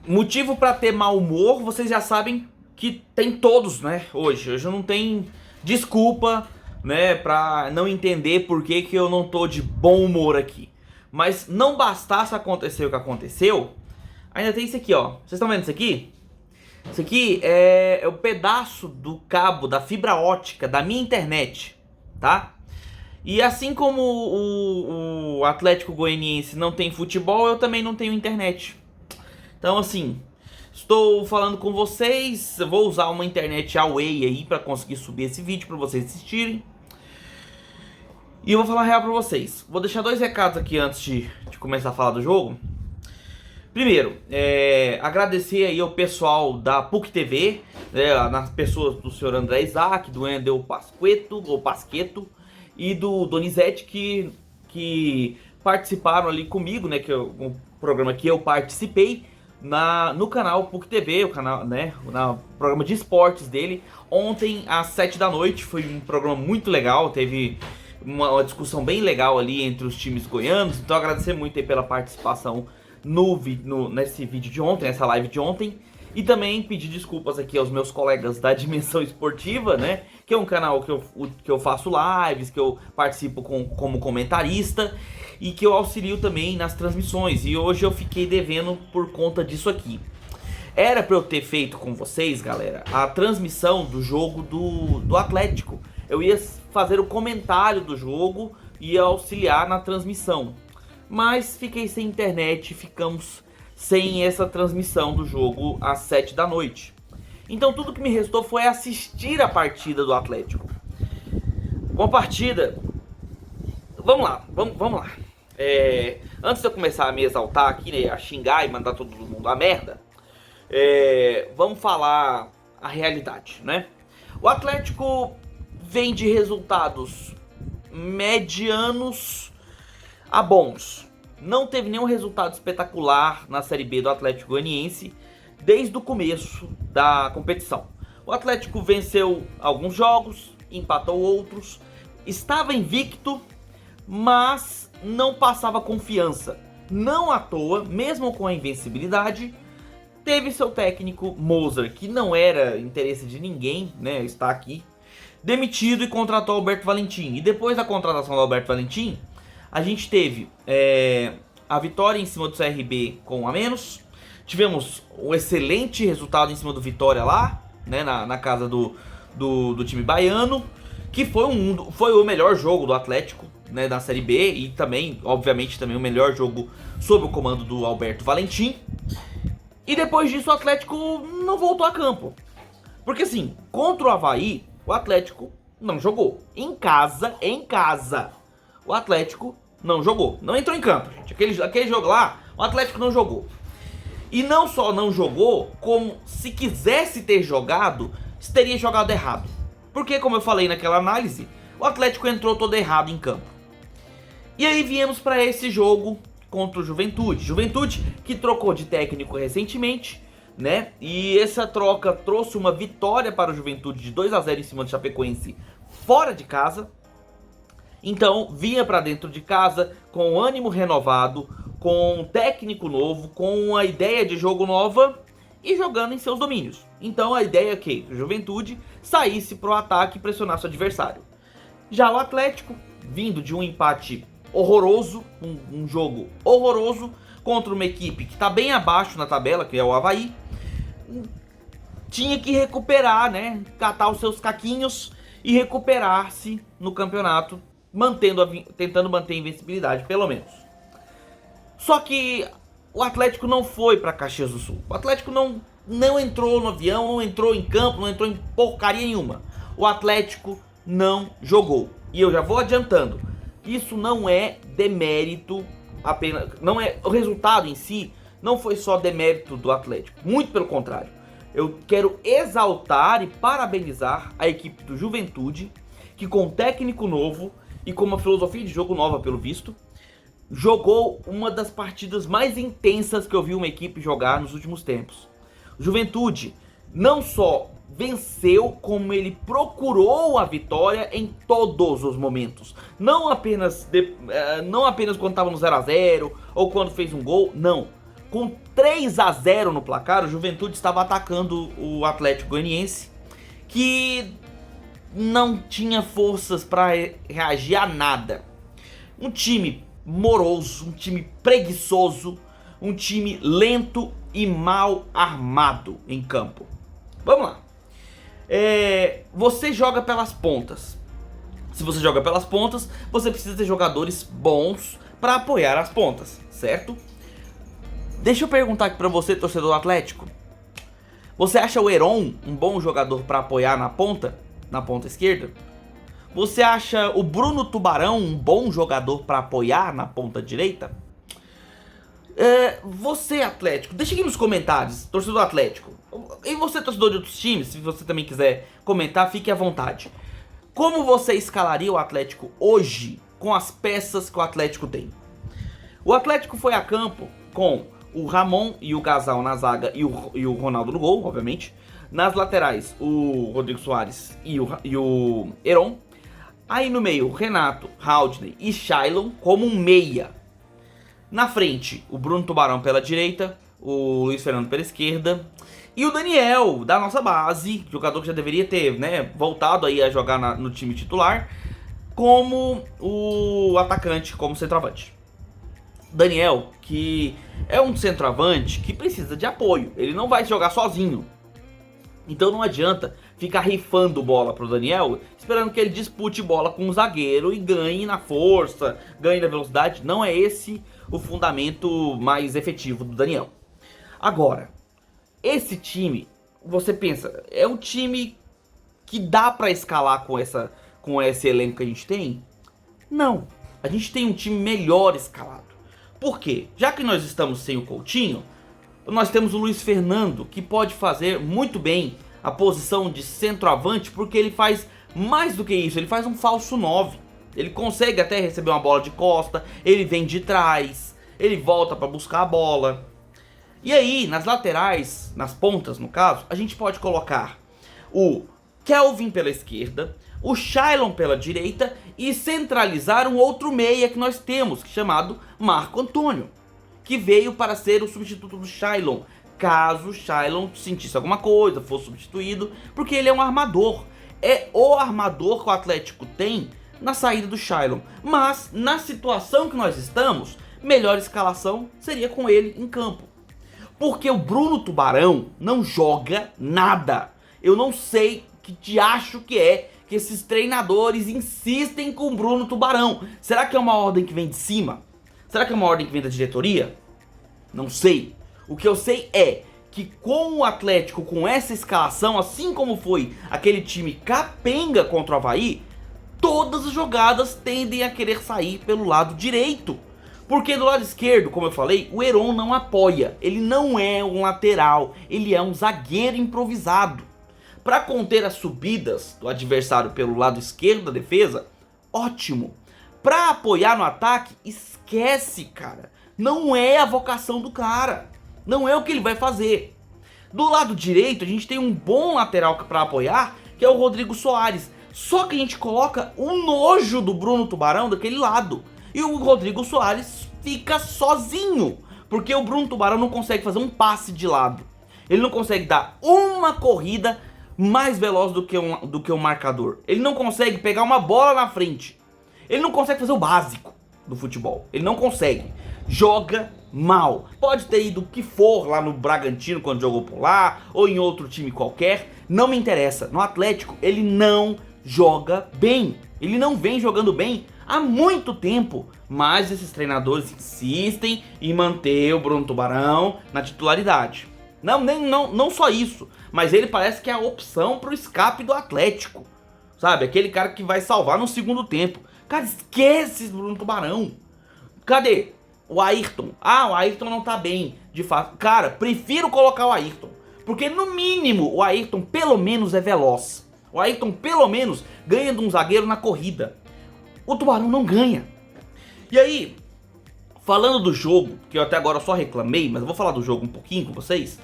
Motivo pra ter mau humor, vocês já sabem que tem todos, né? Hoje não tem desculpa, né, pra não entender por que que eu não tô de bom humor aqui. Mas não bastasse acontecer o que aconteceu, ainda tem isso aqui, ó. Vocês estão vendo isso aqui? Isso aqui é o pedaço do cabo da fibra ótica da minha internet, tá? E assim como o Atlético Goianiense não tem futebol, eu também não tenho internet. Então assim, estou falando com vocês, eu vou usar uma internet Away aí para conseguir subir esse vídeo para vocês assistirem. E eu vou falar a real pra vocês. Vou deixar dois recados aqui antes de começar a falar do jogo. Primeiro, agradecer aí ao pessoal da PUC TV, nas pessoas do senhor André Isaac, do Endel Pasqueto, ou Pasqueto, e do Donizete, que participaram ali comigo, né, que é um programa que eu participei, no canal PUC TV, o canal, né, no programa de esportes dele, ontem às 7 da noite. Foi um programa muito legal, teve uma discussão bem legal ali entre os times goianos, então agradecer muito aí pela participação nesse vídeo de ontem, nessa live de ontem. E também pedir desculpas aqui aos meus colegas da Dimensão Esportiva, né? Que é um canal que eu faço lives, que eu participo como comentarista e que eu auxilio também nas transmissões. E hoje eu fiquei devendo por conta disso aqui. Era pra eu ter feito com vocês, galera, a transmissão do jogo do Atlético. Eu ia fazer o comentário do jogo e ia auxiliar na transmissão. Mas fiquei sem internet, ficamos sem essa transmissão do jogo às 7 da noite. Então tudo que me restou foi assistir a partida do Atlético. Uma partida... Vamos lá. Antes de eu começar a me exaltar aqui, né, a xingar e mandar todo mundo a merda, vamos falar a realidade, né? O Atlético vem de resultados medianos a bons. Não teve nenhum resultado espetacular na Série B do Atlético Goianiense desde o começo da competição. O Atlético venceu alguns jogos, empatou outros, estava invicto, mas não passava confiança. Não à toa, mesmo com a invencibilidade, teve seu técnico Mozart, que não era interesse de ninguém, né, está aqui, demitido, e contratou Alberto Valentim. E depois da contratação do Alberto Valentim, a gente teve a vitória em cima do CRB com um a menos. Tivemos um excelente resultado em cima do Vitória lá, né, na casa do time baiano, que foi o melhor jogo do Atlético, né, na Série B, e também, obviamente, também o melhor jogo sob o comando do Alberto Valentim. E depois disso o Atlético não voltou a campo. Porque assim, contra o Avaí, o Atlético não jogou. Em casa, o Atlético não jogou. Não entrou em campo, gente. Aquele jogo lá, o Atlético não jogou. E não só não jogou, como se quisesse ter jogado, teria jogado errado. Porque, como eu falei naquela análise, o Atlético entrou todo errado em campo. E aí viemos para esse jogo contra o Juventude. Juventude que trocou de técnico recentemente, né? E essa troca trouxe uma vitória para o Juventude de 2 a 0 em cima do Chapecoense fora de casa. Então vinha para dentro de casa com ânimo renovado, com um técnico novo, com a ideia de jogo nova e jogando em seus domínios. Então a ideia é que o Juventude saísse para o ataque e pressionasse o adversário. Já o Atlético, vindo de um empate horroroso, um jogo horroroso contra uma equipe que está bem abaixo na tabela, que é o Avaí, tinha que recuperar, né, catar os seus caquinhos e recuperar-se no campeonato, tentando manter a invencibilidade, pelo menos. Só que o Atlético não foi para Caxias do Sul. O Atlético não entrou no avião, não entrou em campo, não entrou em porcaria nenhuma. O Atlético não jogou. E eu já vou adiantando, isso não é demérito apenas, não é o resultado em si, não foi só demérito do Atlético, muito pelo contrário. Eu quero exaltar e parabenizar a equipe do Juventude, que com um técnico novo e com uma filosofia de jogo nova, pelo visto, jogou uma das partidas mais intensas que eu vi uma equipe jogar nos últimos tempos. O Juventude não só venceu, como ele procurou a vitória em todos os momentos. Não apenas quando estava no 0 a 0 ou quando fez um gol, não. Com 3-0 no placar, o Juventude estava atacando o Atlético Goianiense, que não tinha forças para reagir a nada. Um time moroso, um time preguiçoso, um time lento e mal armado em campo. Vamos lá. Você joga pelas pontas. Se você joga pelas pontas, você precisa ter jogadores bons para apoiar as pontas, certo? Deixa eu perguntar aqui pra você, torcedor do Atlético. Você acha o Heron um bom jogador para apoiar na ponta esquerda? Você acha o Bruno Tubarão um bom jogador para apoiar na ponta direita? Você, Atlético, deixa aqui nos comentários, torcedor do Atlético. E você, torcedor de outros times, se você também quiser comentar, fique à vontade. Como você escalaria o Atlético hoje com as peças que o Atlético tem? O Atlético foi a campo com o Ramon e o Gasal na zaga e o Ronaldo no gol, obviamente. Nas laterais, o Rodrigo Soares e o Heron. Aí no meio, Renato, Haldney e Shailon como um meia. Na frente, o Bruno Tubarão pela direita, o Luiz Fernando pela esquerda. E o Daniel, da nossa base, jogador que já deveria ter, né, voltado aí a jogar no time titular, como o atacante, como centroavante. Daniel, que é um centroavante que precisa de apoio, ele não vai jogar sozinho. Então não adianta ficar rifando bola pro Daniel, esperando que ele dispute bola com o zagueiro e ganhe na força, ganhe na velocidade. Não é esse o fundamento mais efetivo do Daniel. Agora, esse time, você pensa, é um time que dá pra escalar com esse elenco que a gente tem? Não, a gente tem um time melhor escalado. Por quê? Já que nós estamos sem o Coutinho, nós temos o Luiz Fernando, que pode fazer muito bem a posição de centroavante, porque ele faz mais do que isso, ele faz um falso 9. Ele consegue até receber uma bola de costa, ele vem de trás, ele volta para buscar a bola. E aí, nas laterais, nas pontas no caso, a gente pode colocar o Kelvin pela esquerda, o Shailon pela direita e centralizar um outro meia que nós temos, chamado Marco Antônio, que veio para ser o substituto do Shailon, caso o Shailon sentisse alguma coisa, fosse substituído, porque ele é um armador. É o armador que o Atlético tem na saída do Shailon. Mas, na situação que nós estamos, melhor escalação seria com ele em campo. Porque o Bruno Tubarão não joga nada. Eu não sei que diacho que é que esses treinadores insistem com o Bruno Tubarão. Será que é uma ordem que vem de cima? Será que é uma ordem que vem da diretoria? Não sei. O que eu sei é que com o Atlético, com essa escalação, assim como foi aquele time capenga contra o Avaí, todas as jogadas tendem a querer sair pelo lado direito. Porque do lado esquerdo, como eu falei, o Heron não apoia. Ele não é um lateral, ele é um zagueiro improvisado. Para conter as subidas do adversário pelo lado esquerdo da defesa, ótimo. Para apoiar no ataque, esquece, cara. Não é a vocação do cara. Não é o que ele vai fazer. Do lado direito, a gente tem um bom lateral para apoiar, que é o Rodrigo Soares. Só que a gente coloca o nojo do Bruno Tubarão daquele lado. E o Rodrigo Soares fica sozinho, porque o Bruno Tubarão não consegue fazer um passe de lado. Ele não consegue dar uma corrida mais veloz do que um marcador. Ele não consegue pegar uma bola na frente. Ele não consegue fazer o básico do futebol. Ele não consegue. Joga mal. Pode ter ido o que for lá no Bragantino quando jogou por lá, ou em outro time qualquer. Não me interessa. No Atlético, ele não joga bem. Ele não vem jogando bem há muito tempo. Mas esses treinadores insistem em manter o Bruno Tubarão na titularidade. Não só isso, mas ele parece que é a opção pro escape do Atlético. Sabe, aquele cara que vai salvar no segundo tempo. Cara, esquece esse Bruno Tubarão. Cadê o Ayrton? Ah, o Ayrton não tá bem, de fato. Cara, prefiro colocar o Ayrton, porque no mínimo o Ayrton pelo menos é veloz. O Ayrton pelo menos ganha de um zagueiro na corrida. O Tubarão não ganha. E aí, falando do jogo, que eu até agora só reclamei, mas eu vou falar do jogo um pouquinho com vocês.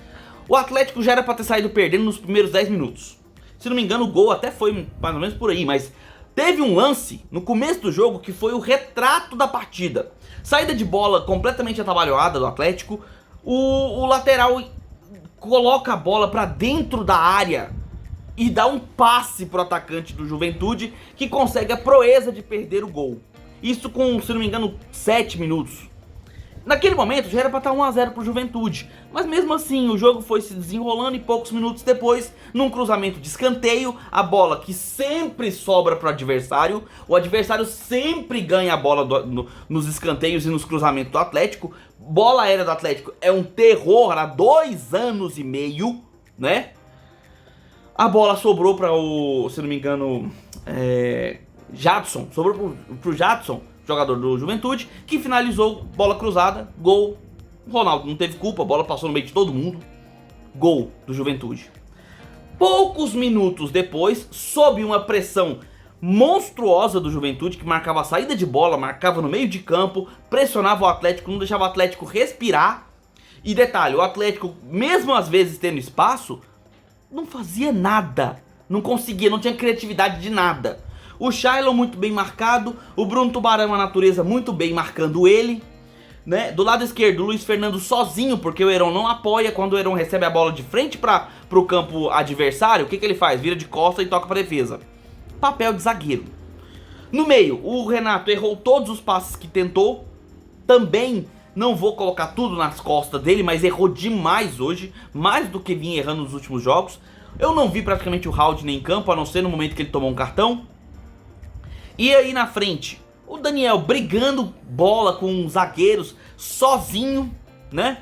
O Atlético já era pra ter saído perdendo nos primeiros 10 minutos. Se não me engano, o gol até foi mais ou menos por aí, mas teve um lance no começo do jogo que foi o retrato da partida. Saída de bola completamente atabalhoada do Atlético, O lateral coloca a bola pra dentro da área e dá um passe pro atacante do Juventude, que consegue a proeza de perder o gol. Isso com, se não me engano, 7 minutos. Naquele momento já era pra estar 1 a 0 pro Juventude, mas mesmo assim o jogo foi se desenrolando e poucos minutos depois, num cruzamento de escanteio, a bola que sempre sobra pro adversário, o adversário sempre ganha a bola nos escanteios e nos cruzamentos do Atlético. Bola aérea do Atlético é um terror há 2 anos e meio, né? A bola sobrou para o, se não me engano, Jadson, sobrou pro Jadson, jogador do Juventude, que finalizou, bola cruzada, gol. O Ronaldo não teve culpa, a bola passou no meio de todo mundo. Gol do Juventude. Poucos minutos depois, sob uma pressão monstruosa do Juventude, que marcava a saída de bola, marcava no meio de campo, pressionava o Atlético, não deixava o Atlético respirar. E detalhe, o Atlético, mesmo às vezes tendo espaço, não fazia nada, não conseguia, não tinha criatividade de nada. O Shailon muito bem marcado, o Bruno Tubarão, a natureza, muito bem marcando ele, né? Do lado esquerdo, o Luiz Fernando sozinho, porque o Heron não apoia. Quando o Heron recebe a bola de frente para o campo adversário, o que ele faz? Vira de costa e toca para defesa. Papel de zagueiro. No meio, o Renato errou todos os passes que tentou. Também não vou colocar tudo nas costas dele, mas errou demais hoje, mais do que vinha errando nos últimos jogos. Eu não vi praticamente o Haldane em campo, a não ser no momento que ele tomou um cartão. E aí na frente, o Daniel brigando bola com os zagueiros sozinho, né?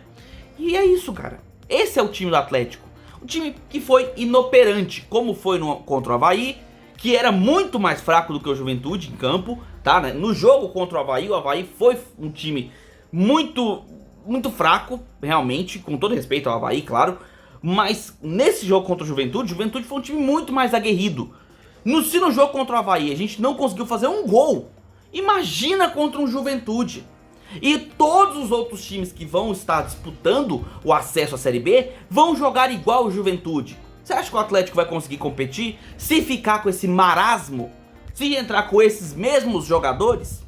E é isso, cara. Esse é o time do Atlético. Um time que foi inoperante, como foi contra o Avaí, que era muito mais fraco do que o Juventude em campo, tá? Né? No jogo contra o Avaí foi um time muito fraco, realmente, com todo respeito ao Avaí, claro. Mas nesse jogo contra o Juventude foi um time muito mais aguerrido. Se no jogo contra o Avaí a gente não conseguiu fazer um gol, imagina contra um Juventude. E todos os outros times que vão estar disputando o acesso à Série B vão jogar igual o Juventude. Você acha que o Atlético vai conseguir competir se ficar com esse marasmo? Se entrar com esses mesmos jogadores?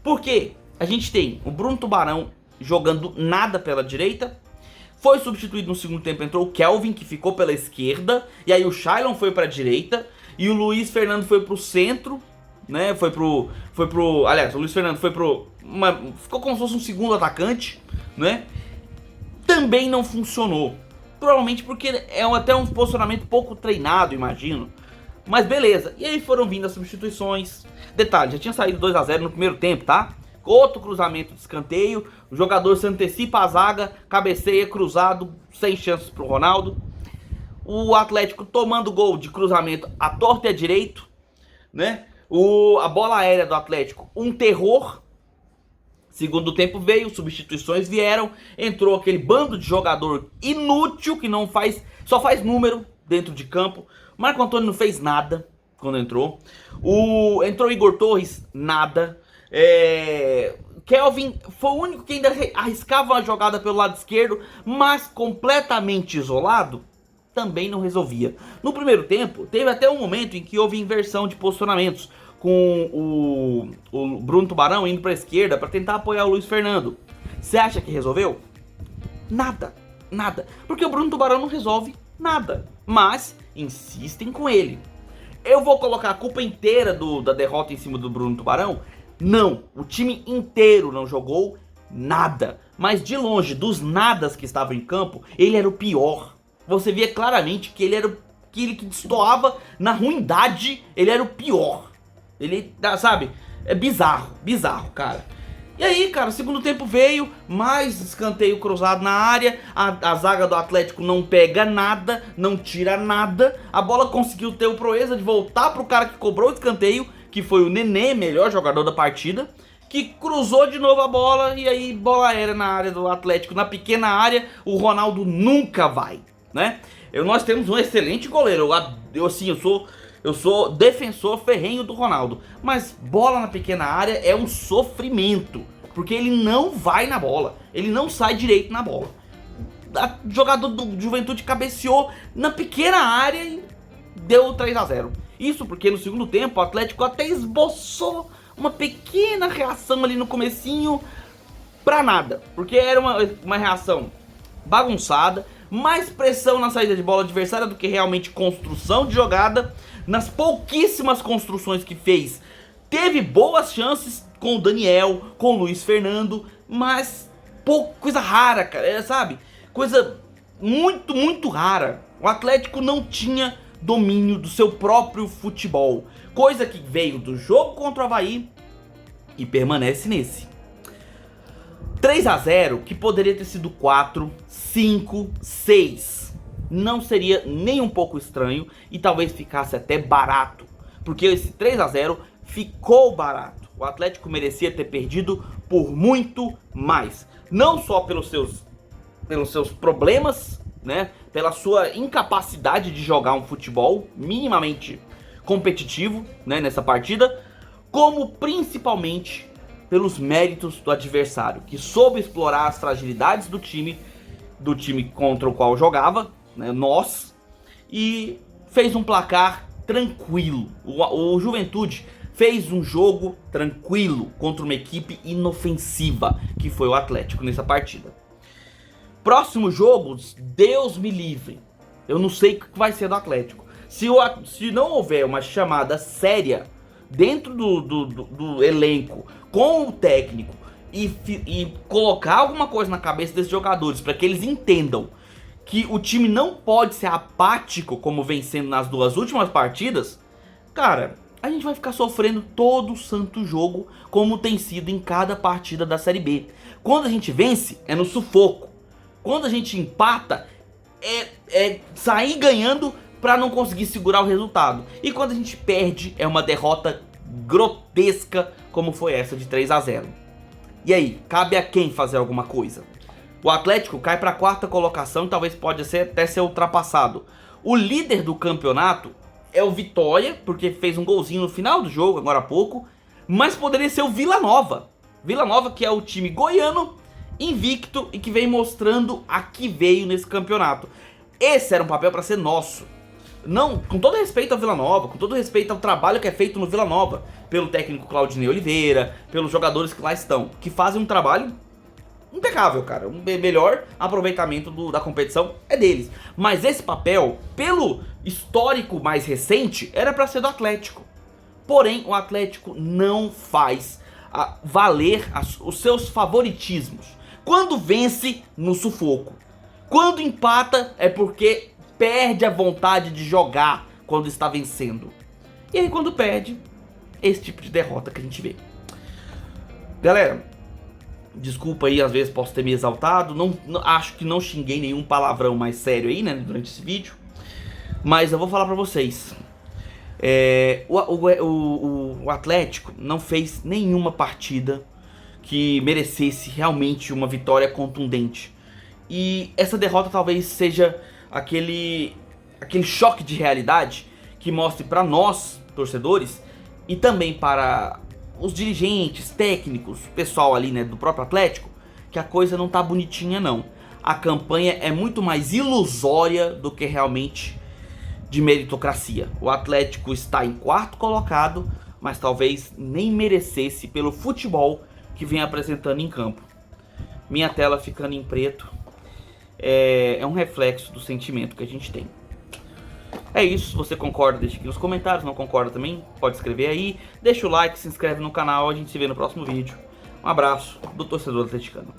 Porque a gente tem o Bruno Tubarão jogando nada pela direita. Foi substituído no segundo tempo, entrou o Kelvin, que ficou pela esquerda. E aí o Shailon foi pra direita. E o Luiz Fernando foi pro centro, né? Aliás, o Luiz Fernando foi pro... ficou como se fosse um segundo atacante, né? Também não funcionou. Provavelmente porque é até um posicionamento pouco treinado, imagino. Mas beleza. E aí foram vindo as substituições. Detalhe, já tinha saído 2 a 0 no primeiro tempo, tá? Outro cruzamento de escanteio. O jogador se antecipa a zaga, cabeceia, cruzado, sem chances pro Ronaldo. O Atlético tomando gol de cruzamento à torta e à direito, né? A bola aérea do Atlético, um terror. Segundo tempo veio, substituições vieram, entrou aquele bando de jogador inútil que não faz, só faz número dentro de campo. Marco Antônio não fez nada quando entrou. Entrou Igor Torres, nada. Kelvin foi o único que ainda arriscava uma jogada pelo lado esquerdo, mas completamente isolado. Também não resolvia. No primeiro tempo, teve até um momento em que houve inversão de posicionamentos, com o Bruno Tubarão indo para a esquerda para tentar apoiar o Luiz Fernando. Você acha que resolveu? Nada, nada. Porque o Bruno Tubarão não resolve nada, mas insistem com ele. Eu vou colocar a culpa inteira da derrota em cima do Bruno Tubarão? Não, o time inteiro não jogou nada. Mas de longe, dos nadas que estavam em campo, ele era o pior. Você via claramente que ele era aquele que destoava na ruindade, ele era o pior. Ele, sabe, é bizarro, cara. E aí, cara, o segundo tempo veio, mais escanteio cruzado na área, a zaga do Atlético não pega nada, não tira nada, a bola conseguiu ter o proeza de voltar pro cara que cobrou o escanteio, que foi o Nenê, melhor jogador da partida, que cruzou de novo a bola, e aí bola aérea na área do Atlético, na pequena área, o Ronaldo nunca vai, né? Nós temos um excelente goleiro, eu sou defensor ferrenho do Ronaldo, mas bola na pequena área é um sofrimento, porque ele não vai na bola, ele não sai direito na bola. O jogador do Juventude cabeceou na pequena área e deu 3 a 0. Isso porque no segundo tempo o Atlético até esboçou uma pequena reação ali no comecinho pra nada, porque era uma reação bagunçada, mais pressão na saída de bola adversária do que realmente construção de jogada. Nas pouquíssimas construções que fez, teve boas chances com o Daniel, com o Luiz Fernando, mas coisa rara, cara, sabe? Coisa muito rara. O Atlético não tinha domínio do seu próprio futebol, coisa que veio do jogo contra o Avaí e permanece nesse. 3-0 que poderia ter sido 4, 5, 6. Não seria nem um pouco estranho e talvez ficasse até barato, porque esse 3-0 ficou barato. O Atlético merecia ter perdido por muito mais, não só pelos seus problemas, né, pela sua incapacidade de jogar um futebol minimamente competitivo, né, nessa partida, como principalmente pelos méritos do adversário, que soube explorar as fragilidades do time contra o qual jogava, né, nós, e fez um placar tranquilo. O Juventude fez um jogo tranquilo contra uma equipe inofensiva, que foi o Atlético nessa partida. Próximo jogo, Deus me livre, eu não sei o que vai ser do Atlético. Se não houver uma chamada séria dentro do elenco com o técnico e colocar alguma coisa na cabeça desses jogadores para que eles entendam que o time não pode ser apático como vem sendo nas duas últimas partidas, cara, a gente vai ficar sofrendo todo o santo jogo como tem sido em cada partida da Série B. Quando a gente vence, é no sufoco. Quando a gente empata, é sair ganhando para não conseguir segurar o resultado. E quando a gente perde, é uma derrota grotesca como foi essa de 3-0. E aí, cabe a quem fazer alguma coisa? O Atlético cai para a quarta colocação e talvez pode até ser ultrapassado. O líder do campeonato é o Vitória, porque fez um golzinho no final do jogo, agora há pouco. Mas poderia ser o Vila Nova. Vila Nova, que é o time goiano, invicto e que vem mostrando a que veio nesse campeonato. Esse era um papel para ser nosso. Não, com todo respeito ao Vila Nova, com todo respeito ao trabalho que é feito no Vila Nova, pelo técnico Claudinei Oliveira, pelos jogadores que lá estão, que fazem um trabalho impecável, cara. Um melhor aproveitamento da competição é deles. Mas esse papel, pelo histórico mais recente, era para ser do Atlético. Porém, o Atlético não faz valer os seus favoritismos. Quando vence, no sufoco. Quando empata, é porque perde a vontade de jogar quando está vencendo. E aí quando perde, esse tipo de derrota que a gente vê. Galera, desculpa aí, às vezes posso ter me exaltado. Acho que não xinguei nenhum palavrão mais sério aí, né, durante esse vídeo. Mas eu vou falar pra vocês. O Atlético não fez nenhuma partida que merecesse realmente uma vitória contundente. E essa derrota talvez seja aquele choque de realidade que mostre para nós, torcedores, e também para os dirigentes, técnicos, pessoal ali, né, do próprio Atlético, que a coisa não tá bonitinha não. A campanha é muito mais ilusória do que realmente de meritocracia. O Atlético está em quarto colocado, mas talvez nem merecesse pelo futebol que vem apresentando em campo. Minha tela ficando em preto é um reflexo do sentimento que a gente tem. É isso, se você concorda, deixa aqui nos comentários, não concorda também, pode escrever aí, deixa o like, se inscreve no canal, a gente se vê no próximo vídeo. Um abraço do torcedor atleticano.